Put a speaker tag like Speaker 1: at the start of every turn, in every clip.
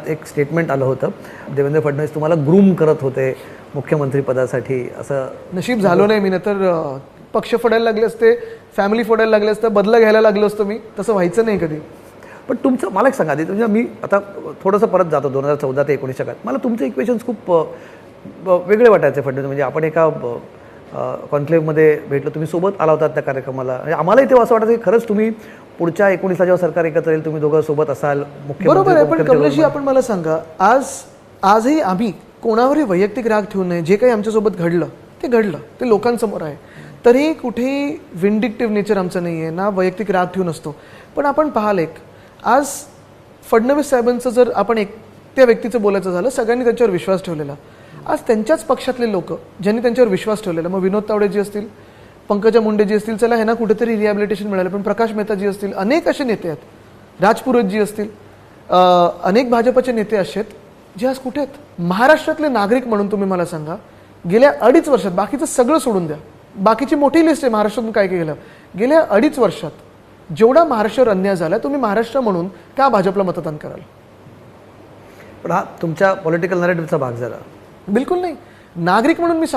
Speaker 1: एक स्टेटमेंट आलं होतं, देवेंद्र फडणवीस तुम्हाला ग्रूम करत होते मुख्यमंत्री पदासाठी, असं.
Speaker 2: नशीब झालो नाही मी, तर पक्ष फोडायला लागले असते, फॅमिली फोडायला लागले असतं, बदला घ्यायला लागलो असतो मी. तसं व्हायचं नाही कधी.
Speaker 1: पण तुमचं मला एक सांगा आधी, म्हणजे मी आता थोडंसं परत जातो 2014 ते 19 काळात. मला तुमचे इक्वेशन्स खूप वेगळे वाटायचे फडणवीस. म्हणजे आपण एका कॉन्क्लेव्हमध्ये भेटलो, तुम्ही सोबत आला होता त्या कार्यक्रमाला. म्हणजे आम्हालाही तेव्हा असं वाटतं की खरंच तुम्ही पुढच्या 19ला जेव्हा सरकार एकत्र येईल तुम्ही दोघं सोबत असाल.
Speaker 2: बरोबर आहे. पण कमलेशजी, आपण मला सांगा, आजही आम्ही कोणावरही वैयक्तिक राग ठेवू नये. जे काही आमच्यासोबत घडलं ते लोकांसमोर आहे. तरी कुठेही विंडिक्टिव्ह नेचर आमचं नाही आहे ना, वैयक्तिक राग ठेवून असतो. पण आपण पाहाल, एक आज फडणवीस साहेबांचं जर आपण त्या व्यक्तीचं बोलायचं झालं, सगळ्यांनी त्यांच्यावर विश्वास ठेवलेला. आज त्यांच्याच पक्षातले लोक ज्यांनी त्यांच्यावर विश्वास ठेवलेला, मग विनोद तावडेजी असतील, पंकजा मुंडेजी असतील, चला ह्यांना कुठेतरी रिहॅबिलिटेशन मिळालं, पण प्रकाश मेहताजी असतील, अनेक असे नेते आहेत, राजपुरोहितजी असतील, अनेक भाजपचे नेते असे आहेत जे आज कुठे आहेत. महाराष्ट्रातले नागरिक म्हणून तुम्ही मला सांगा, गेल्या 2.5 वर्षात, बाकीचं सगळं सोडून द्या, बाकीची मोठी लिस्ट आहे महाराष्ट्रातून काय केलं, गेल्या 2.5 वर्षात जेवढा महाराष्ट्रावर अन्याय झाला, तुम्ही महाराष्ट्र म्हणून का भाजपला मतदान कराल?
Speaker 1: पण हा तुमच्या पॉलिटिकल नरेटिव्हचा भाग झाला?
Speaker 2: बिलकुल नाही. नागरिक म्हणून मी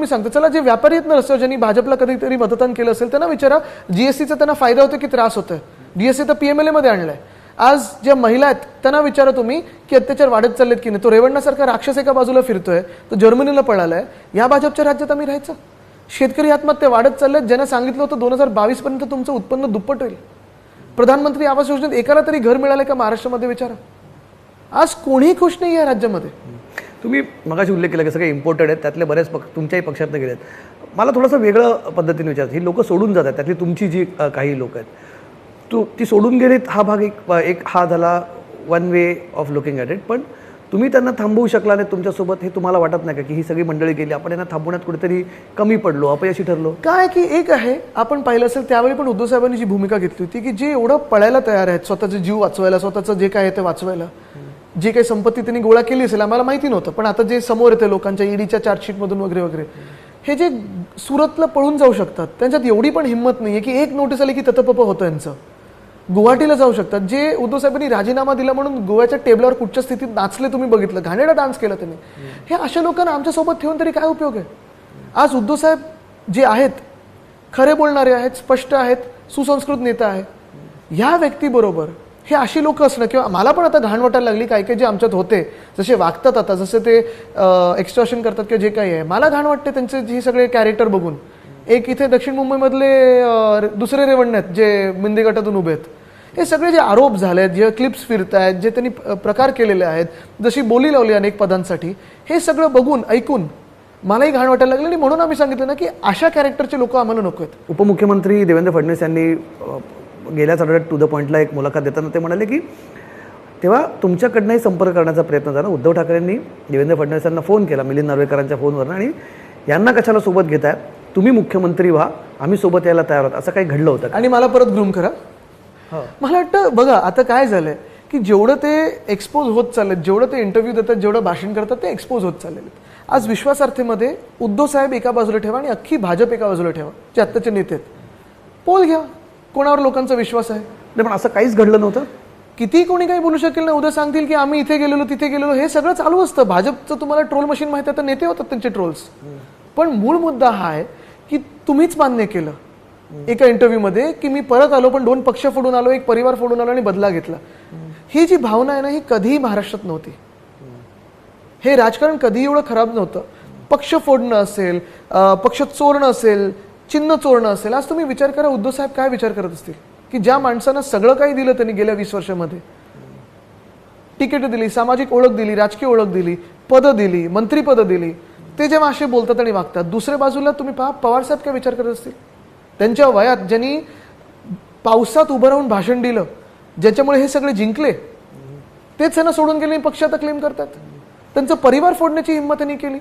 Speaker 2: सांगतोय, चला जे व्यापारी आहेत ना रस्त्यावर, ज्यांनी भाजपला कधीतरी मतदान केलं असेल, त्यांना विचारा जीएसटीचा त्यांना फायदा होतो की त्रास होतोय. डीएससी तर पीएमएलए मध्ये आणलाय. आज ज्या महिला आहेत त्यांना विचारा तुम्ही की अत्याचार वाढत चाललेत की नाही. तो रेवण्णासारखा राक्षस एका बाजूला फिरतोय, तो जर्मनीला पळालाय. या भाजपच्या राज्यात आम्ही राहायचं? शेतकरी आत्महत्या वाढत चालल्यात. ज्यांना सांगितलं होतं 2022 पर्यंत तुमचं उत्पन्न दुप्पट होईल. प्रधानमंत्री आवास योजनेत एकाला तरी घर मिळालंय का महाराष्ट्रामध्ये? विचारा. आज कोणीही खुश नाही या राज्यामध्ये. तुम्ही
Speaker 1: मगाशी उल्लेख केला की सगळे इम्पोर्टेड आहेत, त्यातले बरेच तुमच्याही पक्षातनं गेलेत. मला थोडंसं वेगळं पद्धतीने विचारतं, ही लोकं सोडून जातात, त्यातली तुमची जी काही लोक आहेत ती सोडून गेलीत, हा भाग एक हा झाला one way of looking at it. पण तुम्ही त्यांना थांबवू शकला नाही तुमच्यासोबत, हे तुम्हाला वाटत नाही का की ही सगळी मंडळी गेली, आपण यांना थांबवण्यात कुठेतरी कमी पडलो, अपयशी ठरलो?
Speaker 2: काय की एक आहे, आपण पाहिलं असेल त्यावेळी पण उद्धव साहेबांनी जी भूमिका घेतली होती की जे एवढं पळायला तयार आहेत, स्वतःचे जीव वाचवायला, स्वतःचं जे काय आहे ते वाचवायला, जी काही संपत्ती त्यांनी गोळा केली असेल आम्हाला माहिती नव्हतं, पण आता जे समोर येते लोकांच्या ईडीच्या चार्जशीटमधून वगैरे वगैरे, हे जे सुरतला पळून जाऊ शकतात, त्यांच्यात एवढी पण हिंमत नाही आहे की एक नोटीस आली की ततपप होतं यांचं, गुवाहाटीला जाऊ शकतात. जे उद्धव साहेबांनी राजीनामा दिला म्हणून गोव्याच्या टेबलावर कुठच्या स्थितीत नाचले तुम्ही बघितलं, घाणेरडा डान्स केला त्यांनी. हे अशा लोकांना आमच्यासोबत ठेवून तरी काय उपयोग आहे? आज उद्धव साहेब जे आहेत, खरे बोलणारे आहेत, स्पष्ट आहेत, सुसंस्कृत नेता आहे, ह्या व्यक्तीबरोबर हे अशी लोक असणं, किंवा मला पण आता घाण वाटायला लागली काय जे आमच्यात होते, जसे वागतात आता, जसे ते एक्स्ट्रॉशन करतात किंवा जे काही आहे, मला घाण वाटते त्यांचे हे सगळे कॅरेक्टर बघून. एक इथे दक्षिण मुंबईमधले दुसरे रेवण्य आहेत जे मिंदी गटातून उभे आहेत, हे सगळे जे आरोप झाले आहेत, जे क्लिप्स फिरत आहेत, जे त्यांनी प्रकार केलेले आहेत, जशी बोली लावली अनेक पदांसाठी, हे सगळं बघून ऐकून मलाही घाण वाटायला लागलं. आणि म्हणून आम्ही सांगितलं ना की अशा कॅरेक्टरचे लोक आम्हाला नको आहेत.
Speaker 1: उपमुख्यमंत्री देवेंद्र फडणवीस यांनी गेल्याच आठवड्यात टू द पॉईंटला एक मुलाखत देताना ते म्हणाले की तेव्हा तुमच्याकडनंही संपर्क करण्याचा प्रयत्न झाला. उद्धव ठाकरेंनी देवेंद्र फडणवीस यांना फोन केला मिलिंद नार्वेकरांच्या फोनवरून, आणि यांना कशाला सोबत घेताय, तुम्ही मुख्यमंत्री व्हा, आम्ही सोबत यायला तयार आहोत, असं काही घडलं होतं?
Speaker 2: आणि मला परत ग्रूम करा. मला वाटतं बघा आता काय झालंय की जेवढं ते एक्सपोज होत चाललेत, जेवढं ते इंटरव्ह्यू देतात, जेवढं भाषण करतात, ते एक्सपोज होत चाललेले आहेत. आज विश्वासार्थीमध्ये उद्धव साहेब एका बाजूला ठेवा आणि अख्खी भाजप एका बाजूला ठेवा, जे आत्ताचे नेते आहेत. पोल घ्या कोणावर लोकांचा विश्वास आहे.
Speaker 1: पण असं काहीच घडलं नव्हतं.
Speaker 2: किती कोणी काही बोलू शकेल ना, उद्या सांगतील की आम्ही इथे गेलेलो तिथे गेलेलो, हे सगळं चालू असतं. भाजपचं तुम्हाला ट्रोल मशीन माहिती आहे, तर नेते होतात त्यांचे ट्रोल्स. पण मूळ मुद्दा हा आहे की तुम्हीच मान्य केलं एका इंटरव्ह्यूमध्ये की मी परत आलो, पण 2 पक्ष फोडून आलो, एक परिवार फोडून आलो आणि बदला घेतला. ही जी भावना आहे ना, ही कधीही महाराष्ट्रात नव्हती. हे राजकारण कधीही एवढं खराब नव्हतं. पक्ष फोडणं असेल, पक्ष चोरणं असेल, चिन्ह चोरणं असेल. आज तुम्ही विचार करा उद्धव साहेब काय विचार करत असतील की ज्या माणसानं सगळं काही दिलं त्यांनी गेल्या 20 वर्षामध्ये, तिकीट दिली, सामाजिक ओळख दिली, राजकीय ओळख दिली, पदं दिली, मंत्रीपदं दिली, ते जेव्हा असे बोलतात आणि वागतात. दुसऱ्या बाजूला तुम्ही पहा पवार साहेब काय विचार करत असतील. त्यांच्या वयात ज्यांनी पावसात उभं राहून भाषण दिलं, ज्याच्यामुळे हे सगळे जिंकले, तेच त्यांना सोडून गेले, पक्ष आता क्लेम करतात. त्यांचा परिवार फोडण्याची हिंमत त्यांनी केली.